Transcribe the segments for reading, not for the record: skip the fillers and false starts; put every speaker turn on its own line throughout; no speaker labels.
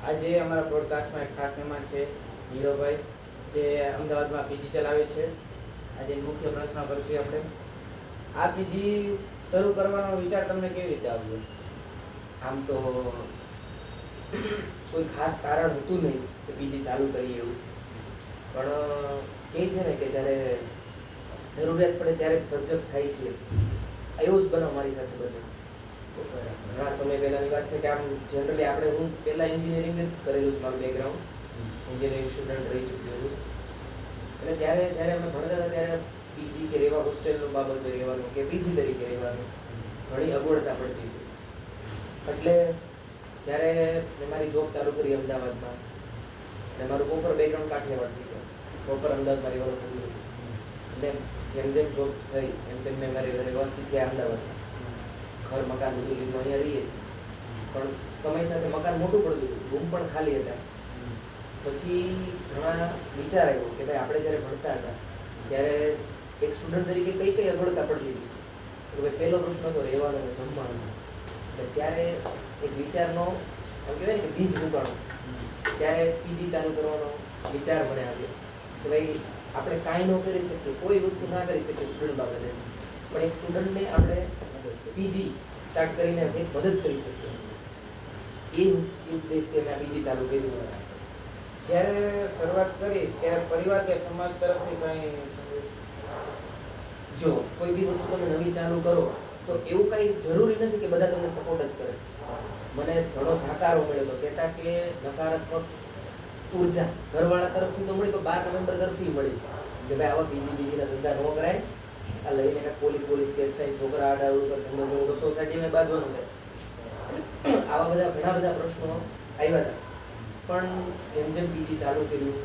આજે અમારા બ્રોડકાસ્ટમાં એક ખાસ મહેમાન છે નીરવભાઈ, જે અમદાવાદમાં પીજી ચલાવે છે. આજે મુખ્ય પ્રશ્ન કરશે આપણે. આ પીજી શરૂ કરવાનો વિચાર તમને કેવી રીતે આવ્યો?
આમ તો કોઈ ખાસ કારણ હતું નહીં કે પીજી ચાલુ કરીએ એવું, પણ કહે છે ને કે જ્યારે જરૂરિયાત પડે ત્યારે જ સર્જક થાય છે. એવું જ બનાવ મારી સાથે બન્યું. ઘણા સમય પહેલાની વાત છે કે આમ જનરલી હું પહેલાં એન્જિનિયરિંગ જ કરેલું છે. મારું બેકગ્રાઉન્ડ એન્જિનિયરિંગ સ્ટુડન્ટ રહી ચૂક્યું હતું. એટલે જ્યારે અમે ભણતા હતા ત્યારે પીજી કે રહેવા હોસ્ટેલનું બાબત રહેવાનું કે પીજી તરીકે રહેવાનું ઘણી અગવડતા પડતી હતી. એટલે જ્યારે મેં મારી જોબ ચાલુ કરી અમદાવાદમાં, અને મારું પ્રોપર બેકગ્રાઉન્ડ કાઠિયાવાડથી છે, પ્રોપર અમદાવાદમાં રહેવાનું થયું હતું. એટલે જેમ જેમ જોબ થઈ એમ તેમ મેં મારી રહેવાસી થયા અમદાવાદમાં. ઘર મકાન બધું લીધું, અહીંયા રહીએ છીએ. પણ સમય સાથે મકાન મોટું પડતું હતું, રૂમ પણ ખાલી હતા. પછી ઘણા વિચાર આવ્યો કે ભાઈ આપણે જ્યારે ભણતા હતા ત્યારે એક સ્ટુડન્ટ તરીકે કઈ કઈ અગવડતા પડતી હતી. તો ભાઈ પહેલો પ્રશ્ન હતો રહેવાનો અને જમવાનો. એટલે ત્યારે એક વિચારનો આમ કહેવાય ને કે બીજ મૂકાણો. ત્યારે પીજી ચાલુ કરવાનો વિચાર મને આવ્યો કે ભાઈ આપણે કાંઈ ન કરી શકીએ, કોઈ વસ્તુ ના કરી શકીએ સ્ટુડન્ટ બાબતે, પણ એક સ્ટુડન્ટને આપણે પીજી સ્ટાર્ટ કરીને એક મદદ કરી શકીએ. એ ઉદ્દેશથી મેં પીજી ચાલુ કર્યું.
જ્યારે શરૂઆત કરી ત્યારે પરિવાર કે સમાજ તરફથી કંઈ
જો કોઈ બી વસ્તુ તમે નવી ચાલુ કરો તો એવું કંઈ જરૂરી નથી કે બધા તમને સપોર્ટ જ કરે. મને ઘણો જાકારો મળ્યો હતો, કહેતા કે નકારાત્મક ઉર્જા ઘરવાળા તરફથી તો મળી, તો 12 નવેમ્બર તરફથી મળી કે ભાઈ આવા બીજીના ધંધા ન કરાય. આ લઈને કાંઈક પોલીસ કેસ થાય, છોકરા આડાવડું ધંધો તો સોસાયટીમાં બાંધવાનું થાય. આવા ઘણા બધા પ્રશ્નો આવ્યા હતા. પણ જેમ જેમ પીજી ચાલુ કર્યું,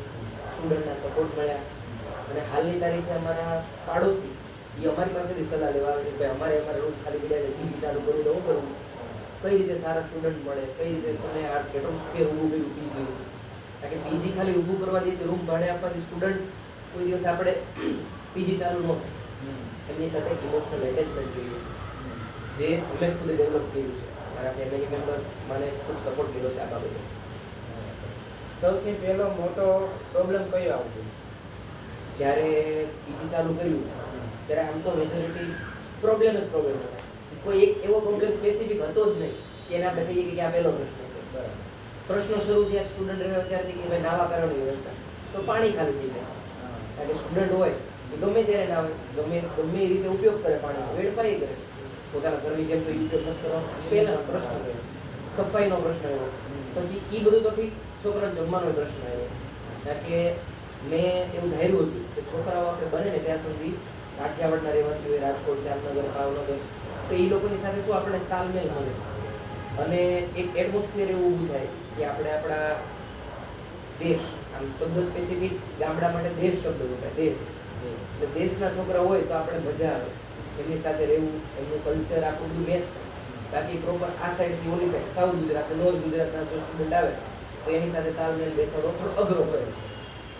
સ્ટુડન્ટના સપોર્ટ મળ્યા, અને હાલની તારીખે અમારા પાડોશી એ અમારી પાસેથી સલાહ લેવા આવે છે કે ભાઈ અમારા રૂમ ખાલી પડ્યા છે, પીજી ચાલુ કરવું તો હું કરું, કઈ રીતે સારા સ્ટુડન્ટ મળે, કઈ રીતે તમે આ કેટલું સ્ક્વેર ઊભું કર્યું પીજી. કારણ કે પીજી ખાલી ઊભું કરવા દઈએ, રૂમ ભાડે આપવાથી સ્ટુડન્ટ કોઈ દિવસ આપણે પીજી ચાલુ ન થાય. એમની સાથે ઇમોશનલ એટેચમેન્ટ જોઈએ, જે અમે ખુદ ડેવલપ કર્યું છે. મારા ફેમિલી મેમ્બર્સ મને ખૂબ સપોર્ટ કર્યો છે આ બાબતે.
સૌથી પહેલો મોટો પ્રોબ્લેમ કયો આવતો?
જ્યારે પીજી ચાલુ કર્યું ત્યારે આમ તો મેજોરિટી પ્રોબ્લેમ હતા. કોઈ એક એવો પ્રોબ્લેમ સ્પેસિફિક હતો જ નહીં કે એને આપણે કહીએ કે આ પહેલો પ્રશ્ન છે. પ્રશ્નો શરૂ થયા સ્ટુડન્ટ રહ્યા ત્યારથી કે ભાઈ નાવા કરવાની વ્યવસ્થા, તો પાણી ખાલી થઈ જાય. કારણ કે સ્ટુડન્ટ હોય એ ગમે ત્યારે નાવે, ગમે એ રીતે ઉપયોગ કરે, પાણી વેડફાઈ કરે. પોતાના ઘરની જેમ તો ઉપયોગ નથી કરવાનો. પહેલા પ્રશ્ન રહ્યો સફાઈનો પ્રશ્ન આવ્યો. પછી એ બધું તો ઠીક, છોકરાને જમવાનો પ્રશ્ન આવ્યો. કારણ કે મેં એવું ધાર્યું હતું કે છોકરાઓ આપણે બને ને ત્યાં સુધી કાઠિયાવાડના રહેવાસી હોય, રાજકોટ, જામનગર, ભાવનગર, તો એ લોકોની સાથે શું આપણે તાલમેલ મળે અને એક એટમોસ્ફિયર એવું ઊભું થાય કે આપણે આપણા દેશ, આમ શબ્દ સ્પેસિફિક ગામડા માટે દેશ શબ્દ વપરાય, દેશ. એટલે દેશના છોકરા હોય તો આપણે મજા આવે એમની સાથે રહેવું, એમનું કલ્ચર આખું બધું મેચ થાય. બાકી પ્રોપર આ સાઈડથી ઓલી સાઈડ સાઉથ ગુજરાત, નોર્થ ગુજરાતના જો સ્ટુડન્ટ આવે તો એની સાથે તાલમેલ બેસાડવો થોડો અઘરો પડે.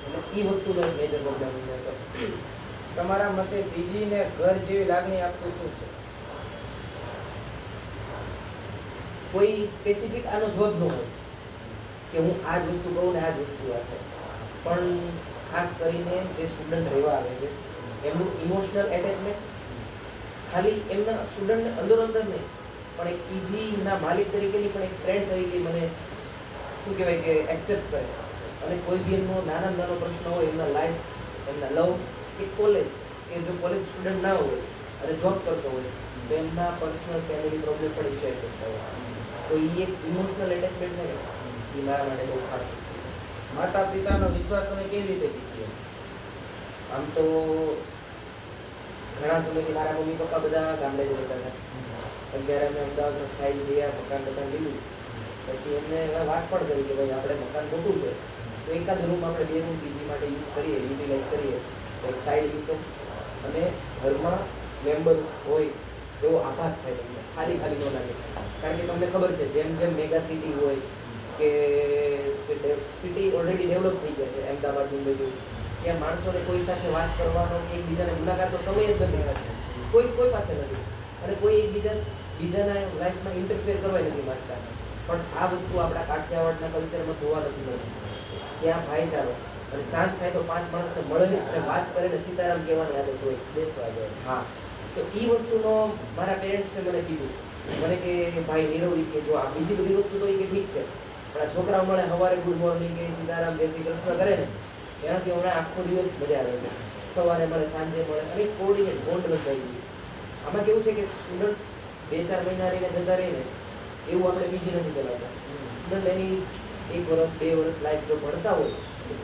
એટલે એ વસ્તુનો એક મેજર પ્રોબ્લેમ હતો.
તમારા મતે પીજીને ઘર જેવી લાગણી આપતું શું છે?
કોઈ સ્પેસિફિક આનો જવાબ ન હોય કે હું આ જ વસ્તુ કહું ને આ જ વસ્તુ આ થાય. પણ ખાસ કરીને જે સ્ટુડન્ટ રહેવા આવે છે એમનું ઇમોશનલ એટેચમેન્ટ ખાલી એમના સ્ટુડન્ટને અંદર નહીં, પણ એક પીજીના માલિક તરીકેની પણ એક ફ્રેન્ડ તરીકે મને શું કહેવાય કે એક્સેપ્ટ કરે. અને કોઈ બી એમનો નાનો પ્રશ્ન હોય, એમના લાઈફ, એમના લવ કે કોલેજ, કે જો કોલેજ સ્ટુડન્ટ ના હોય અને જોબ કરતો હોય તો એમના પર્સનલ ફેમિલી પ્રોબ્લેમ પણ શેર કરતા હોય. તો એ એક ઇમોશનલ એટેચમેન્ટ છે ને, એ મારા માટે બહુ ખાસ વસ્તુ છે.
માતા પિતાનો વિશ્વાસ તમે કેવી રીતે જીત્યો?
આમ તો ઘણા સમયથી મારા મમ્મી પપ્પા બધા ગામડે જ રહેતા હતા. પણ જ્યારે અમે અમદાવાદમાં સ્થાયી થયા, મકાન લીધું, પછી એમને વાત પણ કરી કે ભાઈ આપણે મકાન મોટું છે તો એકાદ રૂમ આપણે 2 રૂમ પીજી માટે યુઝ કરીએ, યુટિલાઇઝ કરીએ, એક સાઈડ ઇન્કમ અને ઘરમાં મેમ્બર હોય એવો આભાસ થાય તમને, ખાલી ન લાગે. કારણ કે તમને ખબર છે જેમ જેમ મેગા સિટી હોય કે સિટી ઓલરેડી ડેવલપ થઈ ગયા છે, અમદાવાદ, મુંબઈ, ત્યાં માણસોને કોઈ સાથે વાત કરવાનો, એકબીજાને મુલાકાતનો સમય જ નથી, કોઈ પાસે નથી. અને કોઈ બીજાના લાઈફમાં ઇન્ટરફેર કરવા નથી માંગતા. પણ આ વસ્તુ આપણા કાઠિયાવાડના કલ્ચરમાં જોવા નથી મળતી. ત્યાં ભાઈચારો અને સાંજ થાય તો 5 માણસને મળે અને વાત કરે ને સીતારામ કહેવાની આદત હોય.
બેસવા જાય.
હા, તો એ વસ્તુનો મારા પેરેન્ટ્સે મને કીધું, મને કે ભાઈ નીરવ કે જો આ બીજી બધી વસ્તુ તો એ કે ઠીક છે, પણ આ છોકરાઓ મળે સવારે ગુડ મોર્નિંગ કે સીતારામ જય શ્રી કૃષ્ણ કરે ને એનાથી હમણાં આખો દિવસ મજા આવે છે. સવારે મળે, સાંજે મળે અને કોર્ડિનેટ બોન્ડ બંધાઈ ગયું. આમાં કેવું છે કે સ્ટુડન્ટ 2-4 મહિના રહીને જતા રહીને એવું આપણે બીજી નથી ચલાવતા. સ્ટુડન્ટ એની 1 વર્ષ 2 વર્ષ લાઈફ જો ભણતા હોય,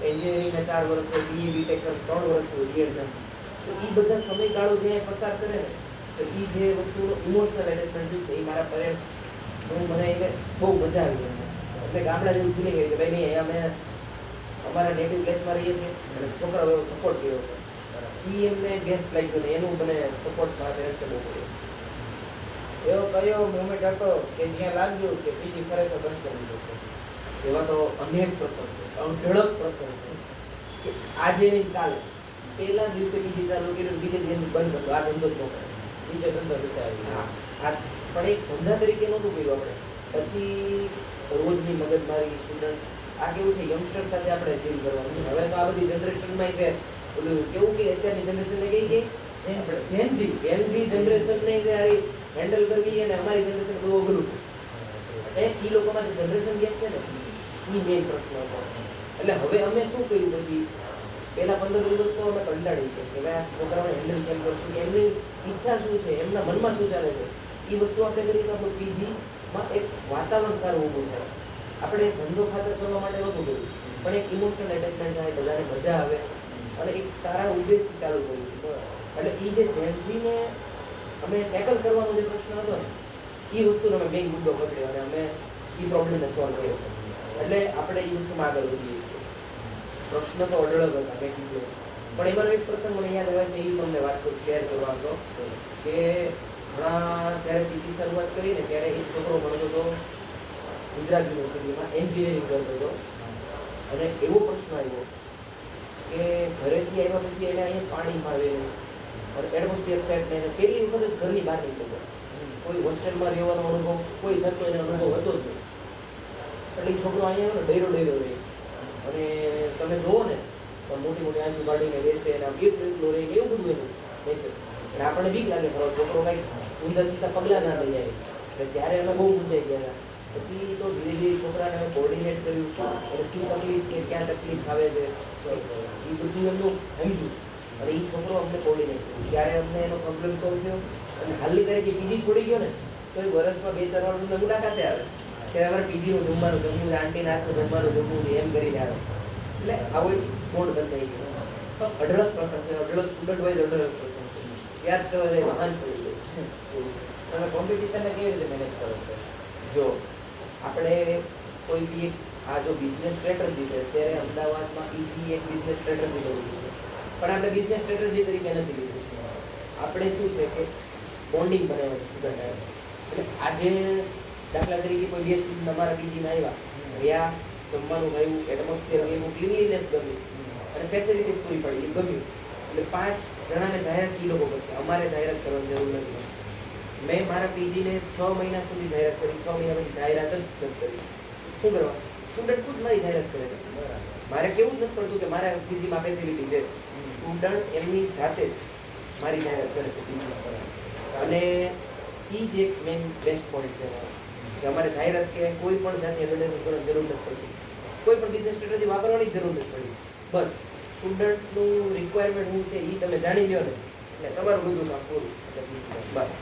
એન્જિનિયરિંગના 4 વર્ષ હોય, BA BTech 3 વર્ષ હોય, બીએડના, તો એ બધા સમયગાળો જે પસાર કરે ને તો એ જે વસ્તુનો ઇમોશનલ એટેચમેન્ટ થયું એ મારા પેરેન્ટ્સ મને એને બહુ મજા આવી એમને. એટલે ગામડા જેવું ભૂલી ગયું કે ભાઈ નહીં, અહીંયા અમે અમારા નેટિવ પ્લેસમાં રહીએ છીએ અને છોકરાઓ એવો સપોર્ટ કર્યો છે. એ એમને બેસ્ટ લાગ્યું ને એનું મને સપોર્ટ મારા પેરેન્ટ્સે બહુ કર્યો.
એવો કયો મોમેન્ટ હતો કે જ્યાં લાગ્યું કે પીજી ખરેખર બંધ કરી દેશે?
એવા તો અનેક પ્રસંગ છે, અઢળક પ્રસંગ છે કે આજે નહીં કાલે પહેલા દિવસે બીજી ચાલુ કર્યું, બીજે દિવસે બંધ કરતો, આ ધંધો જ ન કરે,
બીજો ધંધો વિચારી.
હા, આ પણ એક ધંધા તરીકે નહોતું કર્યું આપણે. પછી રોજની મગજમારી સ્ટુડન્ટ, આ કેવું છે યંગસ્ટર સાથે આપણે ડીલ કરવાનું છે. હવે તો આ બધી જનરેશનમાં છે ઓલું કેવું કે અત્યારની જનરેશનને કઈ જેનજી જનરેશનને જ્યારે હેન્ડલ કરવી અને અમારી જનરેશન બહુ અઘરું છે. એ લોકોમાં જે જનરેશન ગેપ છે ને એ મેઇન પ્રશ્ન હતો. એટલે હવે અમે શું કર્યું પછી પહેલા 15 દિવસ તો અમે કંટાળી ગયા કે ભાઈ આ છોકરાઓને હેન્ડલ કેમ કરશું, કે એમની ઈચ્છા શું છે, એમના મનમાં શું ચાલે છે, એ વસ્તુ આપણે કરીએ તો આપણું પીજીમાં એક વાતાવરણ સારું ઊભું થાય. આપણે ધંધો ખાતર કરવા માટે નહોતું કર્યું, પણ એક ઇમોશનલ એટેચમેન્ટ થાય, બધાને મજા આવે અને એક સારા ઉદ્દેશથી ચાલુ કર્યું. એટલે એ જે જેન્સીને અમે ટેકલ કરવાનો જે પ્રશ્ન હતો ને એ વસ્તુનો અમે મેઇન મુદ્દો પકડ્યો અને અમે એ પ્રોબ્લેમને સોલ્વ કર્યો. એટલે આપણે એ વસ્તુમાં આગળ વધીએ. પ્રશ્ન તો અઢળક હતા મેં કીધું, પણ એમાંનો એક પ્રસંગ મને યાદ આવે છે, એ તમને વાત કરું, શેર કરવા હતો કે ઘણા જ્યારે પીજી શરૂઆત કરીને ત્યારે એક છોકરો ભણતો હતો ગુજરાત યુનિવર્સિટીમાં, એન્જિનિયરિંગ કરતો હતો અને એવો પ્રશ્ન આવ્યો કે ઘરેથી આવ્યા પછી એને અહીંયા પાણી ભાવે નહીં અને એટમોસ્ફિયર સેટ નહીં, પહેલી વખત જ ઘરની બહાર નીકળ્યો. કોઈ હોસ્ટેલમાં રહેવાનો અનુભવ, કોઈ જાતનો એને અનુભવ હતો જ નહીં. એટલે એ છોકરો અહીંયા આવ્યો ને ડેરો રહે અને તમે જુઓ ને તો મોટી મોટી આંખો કાઢીને બેસે અને આમ એકલો રહે, એવું બધું એનું નેચર. અને આપણને બીક લાગે ખરો છોકરો કંઈક ઊંધા સીધા પગલાં ના લઈ જાય. એટલે ત્યારે અમે બહુ મૂંઝાઈ ગયા હતા. પછી તો ધીરે ધીરે છોકરાને અમે કોર્ડિનેટ કર્યું, અને શું તકલીફ છે, ક્યાં તકલીફ આવે છે, એ બધું એમનું સમજ્યું અને એ છોકરો અમને કોર્ડિનેટ કર્યું. ત્યારે અમને એનો પ્રોબ્લેમ સોલ્વ થયો અને હાલની તારીખે પીજી છોડી ગયો ને તો એ વર્ષમાં 2-4 વાર અમને મુલાકાતે આવે કે અમારે પીજીનું જમવાનું જમવું છે, આંટીના હાથનું જમવાનું જમવું છે, એમ કરીને આવે. એટલે આવો એક બોન્ડ બંધાઈ ગયો. પણ અઢળક પ્રસંગ છે, અઢળક સ્ટુડન્ટ વાઇઝ અઢળક પ્રસંગ છે, યાદ કરવા જાય મહાન પડી જાય.
તમે કોમ્પિટિશનને કેવી રીતે મેનેજ કરો છો?
જો આપણે કોઈ બી એક આ જો બિઝનેસ સ્ટ્રેટેજી છે, ત્યારે અમદાવાદમાં પીજી એક બિઝનેસ સ્ટ્રેટેજી તરીકે છે, પણ આપણે બિઝનેસ સ્ટ્રેટેજી તરીકે નથી લીધું. આપણે શું છે કે બોન્ડિંગ બનાવ્યું સ્ટુડન્ટ. એટલે આજે દાખલા તરીકે કોઈ 2 સ્ટુડન્ટ અમારા પીજીમાં આવ્યા, રહ્યા, જમવાનું ગયું, એટમોસ્ફિયર ગયું, ક્લીનલીનેસ ગમ્યું અને ફેસિલિટીઝ પૂરી પડી એ ગમ્યું. એટલે 5 જણાને જાહેરાત એ લોકો કરશે, અમારે જાહેરાત કરવાની જરૂર નથી. મેં મારા પીજીને 6 મહિના સુધી જાહેરાત કરી, 6 મહિના પછી જાહેરાત જ નથી કરી. શું કરવા? સ્ટુડન્ટ ખુદ મારી જાહેરાત કરે છે. મારે કેવું જ નથી પડતું કે મારા પીજીમાં ફેસિલિટી છે. સ્ટુડન્ટ એમની જાતે જ મારી જાહેરાત કરે છે પીજીમાં. અને એ જ એક મેઇન બેસ્ટ પોઈન્ટ છે કે અમારે જાહેરાત કે કોઈ પણ જાતની એડવર્ટાઇઝમેન્ટ કરવાની જરૂર નથી પડતી, કોઈ પણ બિઝનેસ સ્ટ્રેટેજી વાપરવાની જરૂર નથી પડી. બસ સ્ટુડન્ટનું રિક્વાયરમેન્ટ શું છે એ તમે જાણી લો ને એટલે તમારું બધું કામ પૂરું. બસ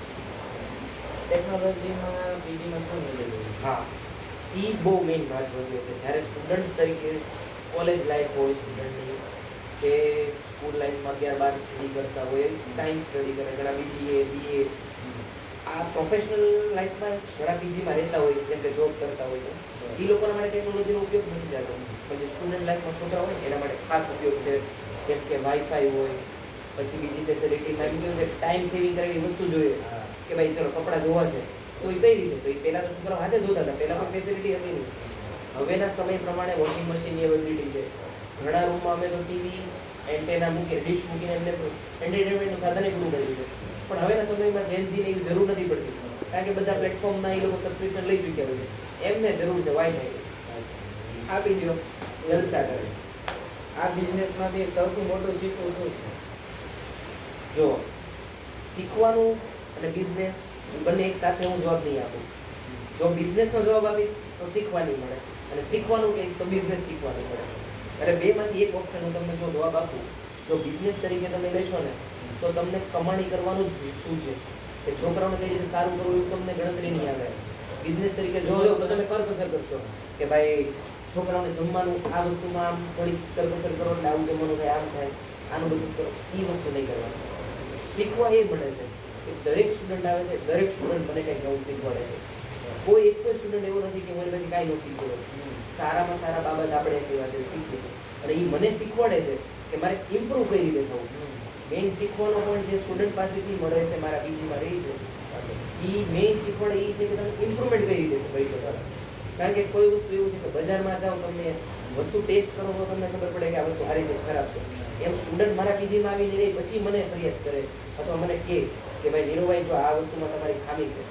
ટેકનોલોજીમાં પીજીમાં શું મિલેલું?
હા, એ બહુ મેઇન મહત્વ છે કે જ્યારે સ્ટુડન્ટ્સ તરીકે કોલેજ લાઈફ હોય સ્ટુડન્ટની કે સ્કૂલ લાઈફમાં 11-12 સ્ટડી કરતા હોય, સાયન્સ સ્ટડી કરે, ઘણા BA BA આ પ્રોફેશનલ લાઈફમાં ઘણા પીજીમાં રહેતા હોય, જેમ કે જોબ કરતા હોય, એ લોકોના માટે ટેકનોલોજીનો ઉપયોગ નથી થતો. પછી સ્ટુડન્ટ લાઈફમાં છોકરા હોય એના માટે ખાસ ઉપયોગ છે, જેમ કે વાઈફાઈ હોય, પછી બીજી ફેસિલિટીમાં એમ કેવું છે ટાઈમ સેવિંગ કરવી વસ્તુ જોઈએ કે ભાઈ ચલો કપડાં ધોવા છે તો એ કઈ રીતે, તો એ પહેલાં તો છોકરાઓ હાથે ધોતા હતા, પહેલાં કોઈ ફેસિલિટી હતી નહીં. હવેના સમય પ્રમાણે વોશિંગ મશીનની એવેબિલિટી છે. ઘણા રૂમમાં અમે તો ટીવી એન્ટેના મૂકીને ડીશ મૂકીને એમને એન્ટરટેનમેન્ટનું સાધન પૂરું કરી દીધું. પણ હવેના સમયમાં જેન્સીને એવી જરૂર નથી પડતી, કારણ કે બધા પ્લેટફોર્મના એ લોકો સબસ્ક્રિપ્શન લઈ ચૂક્યા હોય છે. એમને જરૂર છે વાઈફાઈ આપી દો, જલસા કરે.
આ બિઝનેસમાંથી સૌથી મોટું શીખવું શું છે?
જો શીખવાનું અને બિઝનેસ બંને એક સાથે હું જવાબ નહીં આપું. જો બિઝનેસનો જવાબ આપીશ તો શીખવા નહીં મળે, અને શીખવાનું કહીશ તો બિઝનેસ શીખવાનું મળે. એટલે બેમાંથી એક ઓપ્શન હું તમને જો જવાબ આપું, જો બિઝનેસ તરીકે તમે લેશો ને તો તમને કમાણી કરવાનું જ શું છે કે છોકરાઓને કઈ રીતે સારું કરવું એવું તમને ગણતરી નહીં આવે. બિઝનેસ તરીકે જો તો તમે કરકસર કરશો કે ભાઈ છોકરાઓને જમવાનું આ વસ્તુમાં આમ થોડી કરકસર કરો એટલે આવું જમવાનું થાય, આમ થાય, આનું બધું કરો, એ વસ્તુ નહીં કરવાની. શીખવા એ મળે છે કે દરેક સ્ટુડન્ટ આવે છે, દરેક સ્ટુડન્ટ મને કંઈક નવું શીખવાડે છે. કોઈ એક કોઈ સ્ટુડન્ટ એવો નથી કે મને પછી કાંઈ ન શીખવાડે. સારામાં સારા બાબત આપણે એટલી વાત શીખીએ અને એ મને શીખવાડે છે કે મારે ઇમ્પ્રૂવ કઈ રીતે થવું. મેઇન શીખવાનો પોઈન્ટ જે સ્ટુડન્ટ પાસેથી મળે છે, મારા પીજીમાં રહી છે, એ મેઇન શીખવાડે એ છે કે તમે ઇમ્પ્રુવમેન્ટ કઈ રીતે કરી શકો. કારણ કે કોઈ વસ્તુ એવું છે કે બજારમાં જાઓ, તમને વસ્તુ ટેસ્ટ કરો તો તમને ખબર પડે કે આ વસ્તુ સારી છે ખરાબ છે. એમ સ્ટુડન્ટ મારા પીજીમાં આવીને રહે પછી મને ફરિયાદ કરે અથવા મને કહે કે ભાઈ નીરુભાઈ જો આ વસ્તુમાં તમારી ખામી છે,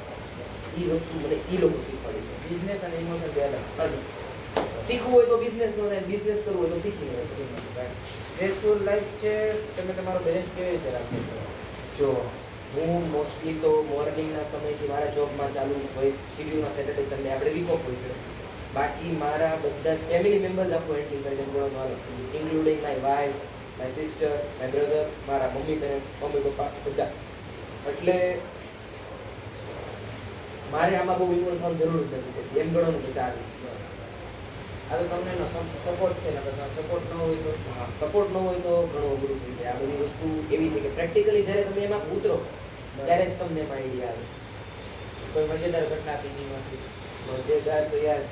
એ વસ્તુ મને એ લોકો શીખવાડી છે.
બિઝનેસ અને ઇમોશન બે અલગ.
શીખવું હોય તો બિઝનેસ નો થાય, બિઝનેસ કરવું હોય તો શીખી લેવું.
સ્ટ્રેસફુલ લાઈફ છે, તમે તમારો બેલેન્સ કેવી રીતે રાખો છો?
જો હું મોસ્ટલી તો મોર્નિંગના સમયથી મારા જોબમાં ચાલુ હોય, શિડ્યુલમાં સેટરડે સન્ડે આપણે વીક ઓફ હોય છે. બાકી મારા બધા જ ફેમિલી મેમ્બર્સ આખું હેન્ડલિંગ કરી દે બોલવાનું, including my wife, my sister, my brother, મારા મમ્મી પપ્પા બધા. એટલે મારે આમાં બહુ ઇન્વોલ્વ થવાની જરૂર જ નથી. એમ ગણો ને તો ચાલે.
આ તો તમને એનો સપોર્ટ છે ને, સપોર્ટ ન હોય તો
સપોર્ટ ન હોય તો ઘણું અઘરું થઈ જાય. આ બધી વસ્તુ એવી છે કે પ્રેક્ટિકલી જ્યારે તમે એમાં ઉતરો ત્યારે જ તમને એમાં આઈડિયા આવે.
કોઈ મજેદાર ઘટના પીજીમાંથી?
મજેદાર તો યાર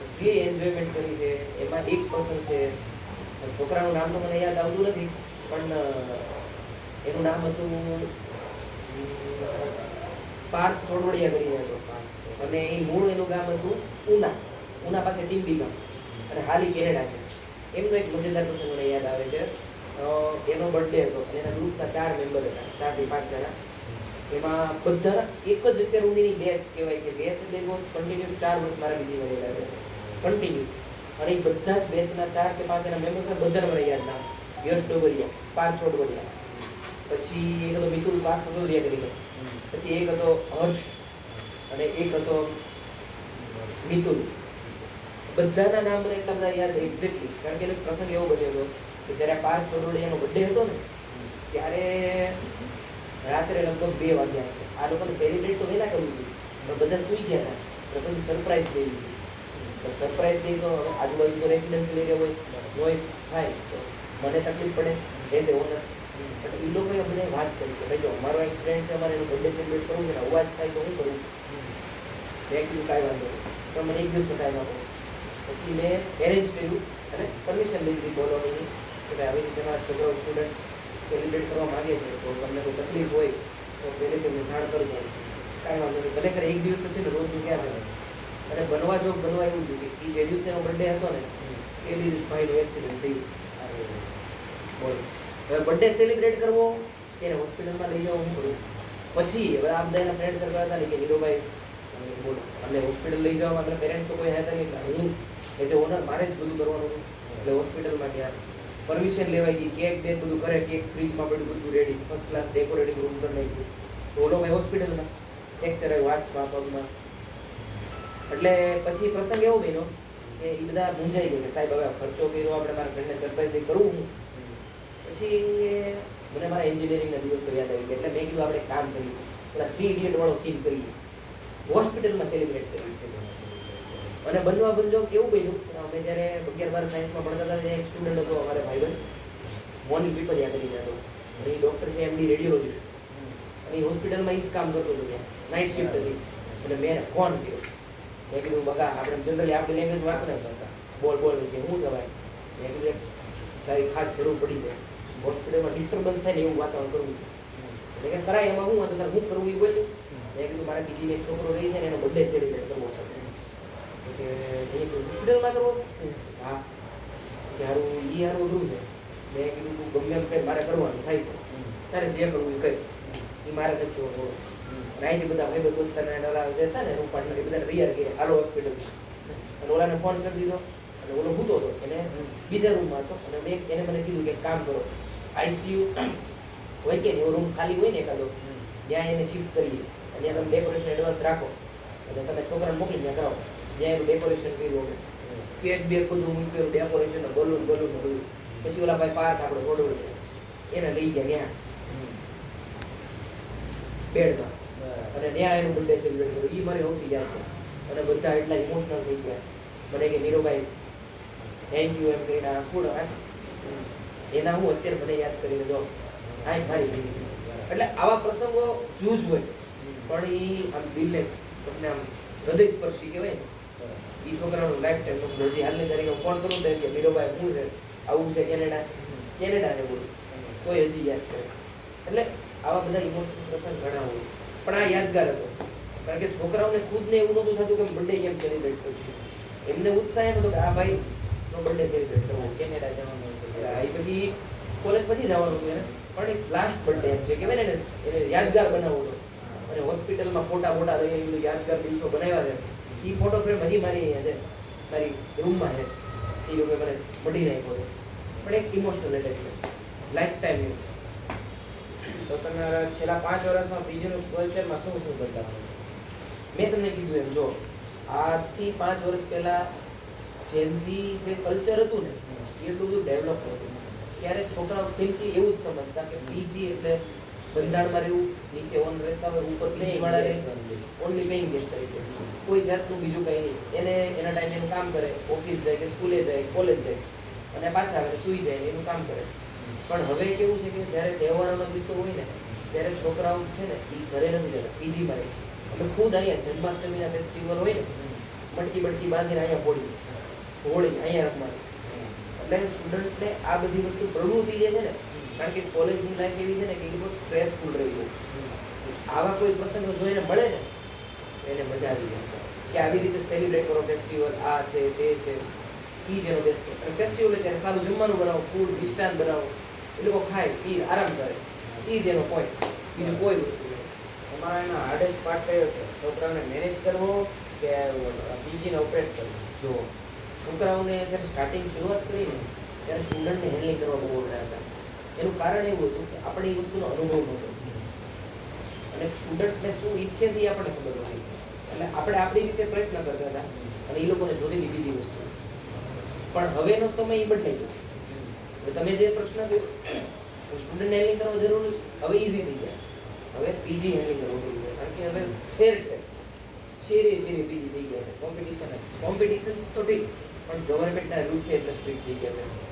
એટલી એન્જોયમેન્ટ કરી છે. એમાં એક પર્સન છે, છોકરાનું નામ તો મને યાદ આવતું નથી, પણ એનું નામ હતું પાર્થ ચોડવડિયા કરીને હતો. અને એ મૂળ એનું ગામ હતું ઉના પાસે ટીમ્બી ગામ, અને હાલ એ કેનેડા છે. એમનો એક મજેદાર પ્રસંગ મને યાદ આવે છે. એનો બર્થડે હતો અને એના ગ્રુપના 4 મેમ્બર હતા, 4 થી 5 જણા. એમાં બધા એક જ અત્યાર સુધીની બેચ કહેવાય કે બેચ એટલે કન્ટિન્યુઅસ 4 વર્ષ મારા બીજીમાં રહેલા છે કન્ટિન્યુ. અને એ બધા જ બેચના 4 કે 5 એના મેમ્બર હતા, બધાને મને યાદ નામ. યશ ડોબરિયા, પાર્થ ચોડવડિયા, પછી એક હતો મિતુલ પાસ સોદરિયા કરીને, પછી એક હતો હર્ષ અને એક હતો મિતુલ. બધાના નામ મને એટલા બધા યાદ એક્ઝેક્ટલી, કારણ કે એનો પ્રસંગ એવો બન્યો હતો કે જ્યારે પાર્થ ચોડવડિયાનો બર્થડે હતો ને ત્યારે રાત્રે લગભગ 2 વાગ્યા હશે. આ લોકોને સેલિબ્રેટ તો વહેલા કરવું હતું પણ બધા સૂઈ ગયા હતા. તો પછી સરપ્રાઈઝ દઈ દીધી. તો સરપ્રાઈઝ દઈ તો આજુબાજુ તો રેસિડેન્શિયલ એરિયા હોય, નોઈઝ થાય તો મને તકલીફ પડે એઝ એ ઓનર. એટલે એ લોકોએ અમને વાત કરી કે ભાઈ જો અમારો એક ફ્રેન્ડ છે, અમારે એનું બર્થડે સેલિબ્રેટ કરવું છે ને અવાજ થાય તો હું કરું. મેં કીધું કાંઈ વાંધો નહીં, પણ મને એક દિવસનો ટાઈમ આપો. પછી મેં એરેન્જ કર્યું અને પરમિશન લઈ લીધી બોલવાની કે ભાઈ આવી રીતે મારા છોકરાઓ સ્ટુડન્ટ સેલિબ્રેટ કરવા માગે છે, તો તમને કોઈ તકલીફ હોય તો પહેલેથી અમને જાણ કરજો. કાંઈ વાંધો નહીં, ભલે કરે એક દિવસ છે ને રોજનું ક્યાં થાય. અને બનવા એવું થયું કે એ જે દિવસે એનો બર્થડે હતો ને એ દિવસ ભાઈનું એક્સિડન્ટ થયું. બોલો હવે બર્થડે સેલિબ્રેટ કરવો તેને હોસ્પિટલમાં લઈ જવું હું કરું. પછી હવે આ બધા એના ફ્રેન્ડ સર્કલ હતા ને કે નીરુભાઈ બોલો અમને હોસ્પિટલ લઈ જવા મારા પેરેન્ટ્સ તો કોઈ હતા નહીં, હું એઝ એ ઓનર મારે જ બધું કરવાનું હતું. એટલે હોસ્પિટલમાં ગયા, પરમિશન લેવાઈ ગઈ, કેક બેક બધું કરે, કેક ફ્રીજમાં બધું ready, first class decorating room કરી નાખ્યું. તો ઓલો ભાઈ હોસ્પિટલમાં ફ્રેક્ચર આવ્યું હાથમાં પગમાં. એટલે પછી પ્રસંગ એવો બન્યો કે એ બધા મૂંઝાઈ ગયા કે સાહેબ હવે ખર્ચો કર્યો આપણે મારા ફ્રેન્ડને સરપ્રાઈઝ કરવું. પછી મને મારા એન્જિનિયરિંગના દિવસો યાદ આવી ગયા. એટલે મેં કીધું આપણે કામ કર્યું, પેલા 3 ઇડિયટ વાળો સીન કરીએ, હોસ્પિટલમાં સેલિબ્રેટ કર્યું. અને બનવા બંજો કેવું બન્યું, અમે જ્યારે 11-12 સાયન્સમાં ભણતા હતા ત્યાં એક સ્ટુડન્ટ હતો અમારે ભાઈબંધ, મોર્નિંગ પીપરિયા કરીને હતો. અને એ ડૉક્ટર છે એમડી રેડિયોલોજીસ્ટ, અને એ હોસ્પિટલમાં એ જ કામ કરતો હતો ત્યાં, નાઇટ શિફ્ટ હતી. એટલે મેં ફોન કર્યો, મેં કીધું બકા આપણે જનરલી આપણી લેંગ્વેજ વાત ન કરતા, બોલ કે શું થવાય. મેં કીધું તારી ખાસ જરૂર પડી જાય, હોસ્પિટલમાં ડિસ્ટર્બન્સ થાય ને એવું વાતાવરણ કરવું. એટલે કે કરાય એમાં હું વાંધો, હું કરવું એ બોલ્યું. મેં કીધું મારા બીજી એક છોકરો રહી છે ને એનો બર્થડે સેલિબ્રેટ કરવો છે કે હોસ્પિટલમાં કરવો. હા યારું અઘરું છે. મેં કીધું તું ગમે એમ કંઈ મારે કરવાનું થાય છે, તારે જે કરવું એ કંઈ, એ મારે નથી. અહીંથી બધા ભાઈ બંધ હતા ને રૂમ પાર્ટનર એ બધા તૈયાર કર્યા હાલો હોસ્પિટલ. અને ઓલાને ફોન કરી દીધો અને ઓલો સૂતો હતો એને બીજા રૂમમાં હતો અને મેં એને મને કીધું કે એક કામ કરો આઈસીયુ હોય કે એવો રૂમ ખાલી હોય ને એકાદો ત્યાં એને શિફ્ટ કરીએ અને ત્યાં તમે ડેકોરેશન એડવાન્સ રાખો અને તમે છોકરાને મોકલી ત્યાં કરાવો ત્યાં એનું ડેકોરેશન કર્યું અમે કેક બેક બધું મૂક્યું ડેકોરેશન બલૂન બધું પછી ઓલા ભાઈ પાર્ક આપણે રોડ એને લઈ ગયા ત્યાં બેડમાં અને ત્યાં એનું બર્થડે સેલિબ્રેટ કર્યું એ મારી સૌથી યાદ છે અને બધા એટલા ઇમોશનલ થઈ ગયા મને કે નીરુભાઈ થેન્ક યુ એમ કહીને આ ફૂડ એના હું અત્યારે મને યાદ કરીને જો આઈ મારી દીધી એટલે આવા પ્રસંગો જૂજ હોય પણ એ આમ દિલને તમને આમ હૃદય સ્પર્શી કહેવાય ને એ છોકરાનું લાઈફ ટાઈમ હજી હાલની તારીખે ફોન કરું તો કે નીરુભાઈ શું છે આવું છે કેનેડા ને બોલું કોઈ હજી યાદ કરે એટલે આવા બધા ઇમોશનલ પ્રસંગ ઘણા હોય પણ આ યાદગાર હતો કારણ કે છોકરાઓને ખુદને એવું નહોતું થતું કે બર્થડે કેમ સેલિબ્રેટ કરશું એમને ઉત્સાહ એમ હતો કે આ ભાઈ નો બર્થડે સેલિબ્રેટ કરવો
કેનેડા જવાનું છે
એ પછી કોલેજ પછી જવાનું હતું એને પણ એક લાસ્ટ બર્થડે એમ છે કહેવાય ને એને યાદગાર બનાવવો હતો અને હોસ્પિટલમાં ફોટા લઈ એવી યાદગાર દિવસો બનાવ્યા છે એ ફોટો ફ્રેમ હજી મારી અહીંયા છે મારી રૂમમાં છે એ લોકો મને મળી નાખ્યો છે પણ એક ઇમોશનલ એટેચમેન્ટ લાઈફ ટાઈમ
તો તમે છેલ્લા 5 વર્ષમાં પીજીનું કલ્ચરમાં શું બદલાવ
મેં તમને કીધું એમ જો આજથી 5 વર્ષ પહેલા જેન્ઝી જે કલ્ચર હતું ને એ એટલું બધું ડેવલપ હતું ત્યારે છોકરાઓ સિમ્પલી એવું જ સમજતા કે પીજી એટલે બંધારણમાં રહેવું નીચે ઓન રહેતા હોય ઉપર પીજી વાળા રહે ઓનલી પેઇંગ ગેસ્ટ તરીકે કોઈ જાતનું બીજું કંઈ નહીં એને એના ટાઈમે એનું કામ કરે ઓફિસ જાય કે સ્કૂલે જાય કોલેજ જાય અને પાછા આવે સૂઈ જાય એનું કામ કરે પણ હવે કેવું છે કે જ્યારે તહેવારોનો દિવસો હોય ને ત્યારે છોકરાઓ છે ને એ ઘરે નથી જતા પીજીમાં રહે અમે ખુદ અહીંયા જન્માષ્ટમીના ફેસ્ટિવલ હોય ને મટકી બટકી બાંધીને અહીંયા હોળી અહીંયા રમવાની એટલે સ્ટુડન્ટને આ બધી વસ્તુ પ્રવૃત્તિ જે છે ને કારણ કે કોલેજની લાઈફ એવી છે ને કે એ બહુ સ્ટ્રેસફુલ રહી ગયું આવા કોઈ પ્રસંગો જોઈને મળે ને એને મજા આવી જાય કે આવી રીતે સેલિબ્રેટ કરો ફેસ્ટિવલ આ છે તે છે એ જેનો બેસ્ટ અને ફેસ્ટિવલ ત્યારે સારું જમવાનું બનાવો ફૂડ મિષ્ટાન બનાવો એ લોકો ખાય પી આરામ કરે એ જેનો પોઈન્ટ બીજું કોઈ વસ્તુ નહીં
તમારા એનો હાર્ડેસ્ટ પાર્ટ કયો છે છોકરાને મેનેજ કરવો કે પીજીને ઓપરેટ કરવો
જો છોકરાઓને જ્યારે સ્ટાર્ટિંગ શરૂઆત કરી ને ત્યારે સ્ટુડન્ટને હેન્ડલિંગ કરવા બહુ અઘરા હતા એનું કારણ એવું હતું કે આપણે એ વસ્તુનો અનુભવ નહોતો અને સ્ટુડન્ટને શું ઈચ્છે છે એ આપણને ખબર નથી એટલે આપણે આપણી રીતે પ્રયત્ન કરતા હતા અને એ લોકોને જોતી હતી બીજી વસ્તુ પણ હવેનો સમય એ બદલાઈ ગયો હવે તમે જે પ્રશ્ન કર્યો સ્ટુડન્ટને હેન્ડલિંગ કરવા જરૂરી હવે ઇઝી થઈ જાય હવે પીજી હેન્ડલિંગ કરવું થઈ જાય કારણ કે હવે ફેર છે શેરે પીજી થઈ ગયા છે કોમ્પિટિશન તો ઠીક પણ ગવર્મેન્ટના રૂલ છે એટલે સ્ટ્રિક્ટ થઈ ગયા છે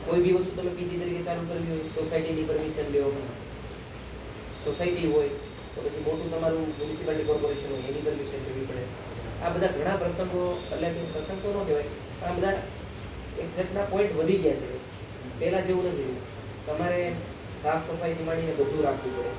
કોઈ બી વસ્તુ તમે પીજી તરીકે ચાલુ કરવી હોય સોસાયટીની પરમિશન લ્યો સોસાયટી હોય તો પછી મોટું તમારું મ્યુનિસિપાલિટી કોર્પોરેશન હોય એની પરમિશન લેવી પડે આ બધા ઘણા પ્રસંગો એટલે કે પ્રસંગ તો ન કહેવાય પણ આ બધા એક જાતના પોઈન્ટ વધી ગયા છે પહેલાં જેવું નથી તમારે સાફ સફાઈથી માંડીને બધું રાખવું પડે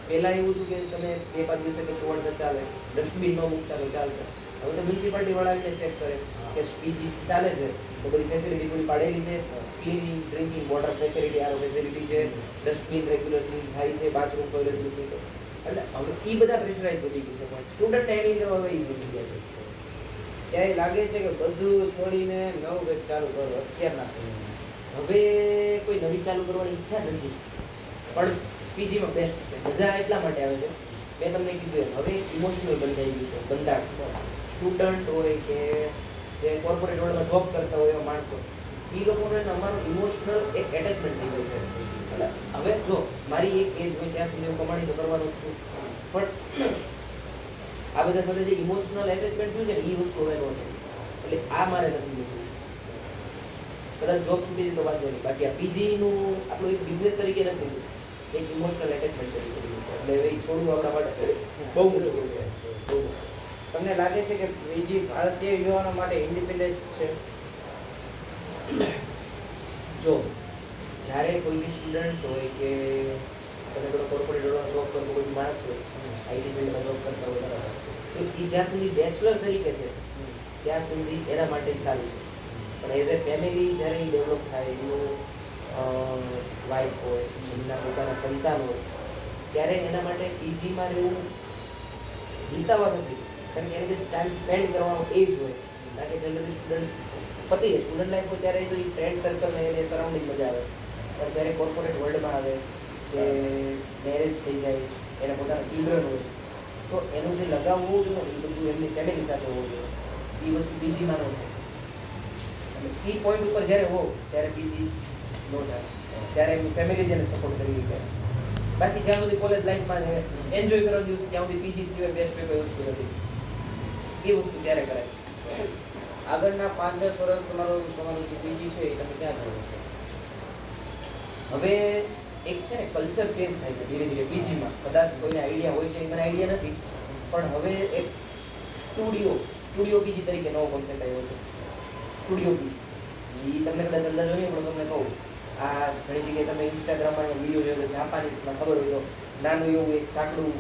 પહેલાં એવું હતું કે તમે 2-5 દિવસે કે તોડતા ચાલે ડસ્ટબિન ન મૂકતા તો ચાલતા હવે તો મ્યુનિસિપાલિટી વાળા આવીને ચેક કરે કે પીજી ચાલે છે તો બધી ફેસિલિટી પૂરી પાડેલી છે ક્લીનિંગ ડ્રિંકિંગ વોટર ફેસિલિટી આરો ફેસિલિટી છે ડસ્ટબિન રેગ્યુલર ક્લીન થાય છે બાથરૂમ ટોયલેટ એટલે હવે એ બધા પ્રેશરાઇઝ વધી ગયું છે પણ સ્ટુડન્ટને હેન્ડલિંગ કરવા હવે ઈઝી થઈ ગયા છે
ત્યારે લાગે છે કે બધું છોડીને નવું કંઈક ચાલુ કરો અત્યારના સમયમાં
હવે કોઈ નવી ચાલુ કરવાની ઈચ્છા નથી પણ પીજીમાં બેસ્ટ છે મજા એટલા માટે આવે છે મેં તમને કીધું એમ હવે ઇમોશનલ બંધાઈ ગયું છે બંધાણ સ્ટુડન્ટ હોય કે જે કોર્પોરેટ વર્લ્ડમાં જોબ કરતા હોય એવા માણસો એ લોકોને અમારું ઇમોશનલ એક એટેચમેન્ટ થઈ ગયું છે એટલે હવે જો મારી એક એજ હોય ત્યાં સુધી હું કમાણી તો કરવાનું જ છું પણ આ બધા સાથે જે ઇમોશનલ એટેચમેન્ટ થયું છે ને એ વસ્તુ હવે નહોતું એટલે આ મારે નથી જોતું કદાચ જોબ છૂટી જાય તો વાંધો નહીં બાકી આ પીજીનું આપણું એક બિઝનેસ તરીકે નથી એક ઇમોશનલ એટેચમેન્ટ તરીકે એટલે એ છોડવું આપણા માટે બહુ મુશ્કેલ છે
તમને લાગે છે કે પીજી ભારતીય યુવાનો માટે ઇન્ડિપેન્ડન્ટ છે
જો જ્યારે કોઈ બી સ્ટુડન્ટ હોય કે તમે પેલો કોર્પોરેટ વર્લ્ડમાં જોબ કરતો કોઈ માણસ હોય આઈટી ફિલ્ડમાં જોબ કરતા હોય તો એ જ્યાં સુધી બેચલર તરીકે છે ત્યાં સુધી એના માટે જ સારું છે પણ એઝ એ ફેમિલી જ્યારે એ ડેવલપ થાય એનું વાઇફ હોય એમના પોતાના સંતાન હોય ત્યારે એના માટે પીજીમાં રહેવું વિતાવા નથી કારણ કે એને જે ટાઈમ સ્પેન્ડ કરવાનો એજ હોય કારણ કે જનરલી સ્ટુડન્ટ પતી જાય સ્ટુડન્ટ લાઈફ હોય ત્યારે તો એ ફ્રેન્ડ સર્કલ ને એને સરાઉન્ડિંગ મજા આવે પણ જ્યારે કોર્પોરેટ વર્લ્ડમાં આવે કે મેરેજ થઈ જાય એના પોતાના ચિલ્ડ્રન હોય તો એનું જે લગાવ હોવું જોઈએ ને એ બધું એમની ફેમિલી સાથે હોવું જોઈએ એ વસ્તુ પીજીમાં ન થાય અને એ પોઈન્ટ ઉપર જ્યારે હો ત્યારે પીજી ન થાય ત્યારે એમની ફેમિલી જેને સપોર્ટ કરવી પડે બાકી જ્યાં સુધી કોલેજ લાઈફમાં છે એન્જોય કરવા દિવસ ત્યાં સુધી પીજી સિવાય બેસ્ટ કોઈ વસ્તુ નથી એ વસ્તુ ત્યારે કરાય
આગળના 5-10 વર્ષ તમારું જે પીજી છે એ તમે ક્યાં કરો છો?
હવે એક છે ને કલ્ચર ચેન્જ થાય છે ધીરે ધીરે પીજીમાં કદાચ કોઈને આઈડિયા હોય છે એ મને આઈડિયા નથી પણ હવે એક સ્ટુડિયો પીજી તરીકે નવો કોન્સેપ્ટ આવ્યો છે સ્ટુડિયો પીજી એ તમને કદાચ અંદાજો નહીં પણ તમને કહું આ ઘણી જગ્યાએ તમે ઇન્સ્ટાગ્રામમાં વિડીયો જોયો તો જાપાનીઝમાં ખબર હોય તો નાનું એવું એક સાંકડું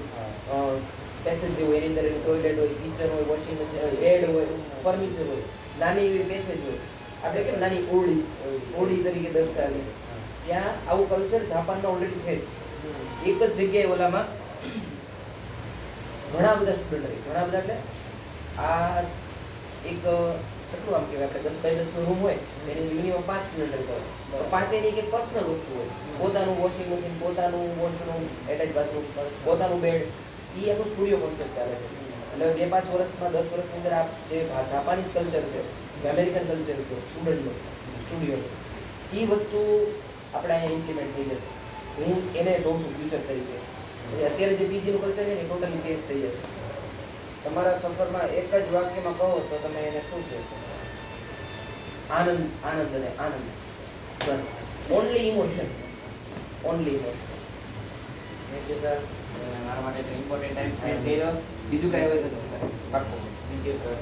પેસેજ જેવું એની અંદર એનું ટોયલેટ હોય કિચન હોય વોશિંગ મશીન હોય બેડ હોય ફર્નિચર હોય નાની એવી પેસેજ હોય આપણે કેમ નાની ઓરડી તરીકે દર્શાવી ત્યાં આવું કલ્ચર જાપાનમાં ઓલરેડી છે જ. એક જ જગ્યાએ ઓલામાં ઘણા બધા સ્ટુડન્ટ રહે ઘણા બધા એટલે આ એક કેટલું આમ કહેવાય આપણે 10 by 10 નો રૂમ હોય એની મિનિમમ 5 સ્ટુડન્ટ રહેતા હોય તો પાંચેની એક પર્સનલ વસ્તુ હોય પોતાનું વોશિંગ મશીન પોતાનું વોશરૂમ એટેચ બાથરૂમ પોતાનું બેડ એ આખું સ્ટુડિયો કોન્સેપ્ટ ચાલે છે એટલે 2-5 વર્ષમાં 10 વર્ષની અંદર આ જે જાપાનીઝ કલ્ચર છે અમેરિકન કલ્ચર છે સ્ટુડન્ટનું સ્ટુડિયો એ વસ્તુ આપણે અહીંયા ઇમ્પ્લિમેન્ટ થઈ જશે હું એને જોઉં છું ફ્યુચર તરીકે અત્યારે જે પીજીનું કલ્ચર છે ને એ ટોટલી ચેન્જ થઈ જશે.
તમારા સફરમાં એક જ વાક્યમાં કહો તો તમે એને શું કહેશો?
આનંદ અને આનંદ બસ only emotion
thank you sir મારા માટે ઇમ્પોર્ટન્ટ ટાઈમ સ્પેન્ડ કર્યો.
બીજું કાંઈ હોય તો તમે
પાક્કું થેન્ક યુ સર.